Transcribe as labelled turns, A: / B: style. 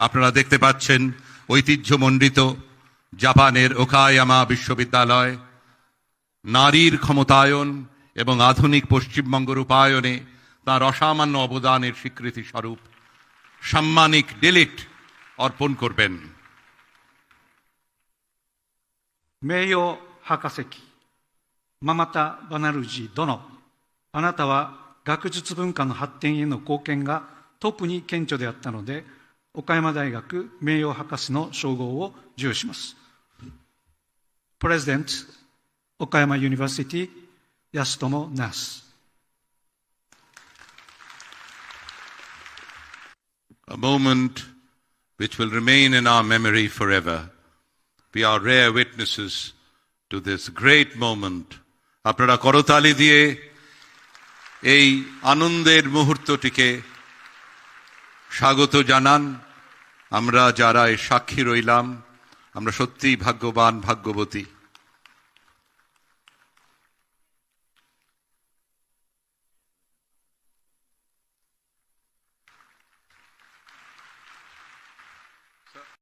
A: আপনারা দেখতে পাচ্ছেন ঐতিহ্যমণ্ডিত জাপানের ওকায়ামা বিশ্ববিদ্যালয় নারীর ক্ষমতায়ন এবং আধুনিক পশ্চিমবঙ্গ রূপায়ণে তার অসামান্য অবদানের স্বীকৃতি স্বরূপ সাম্মানিক ডিলিট অর্পণ করবেন।
B: 名誉博士記ママタ・バナルジー殿、あなたは学術文化の発展への貢献が特に顕著であったので、岡山大学名誉博士の称号を授与します。President Okayama University Yasutomo Nas.
A: A moment which will remain in our memory forever. We are rare witnesses to this great moment. আপনারা করতালি দিয়ে এই আনন্দের মুহূর্তটিকে স্বাগত জানান। আমরা যারা এর সাক্ষী রইলাম, আমরা সত্যিই ভাগ্যবান, ভাগ্যবতী।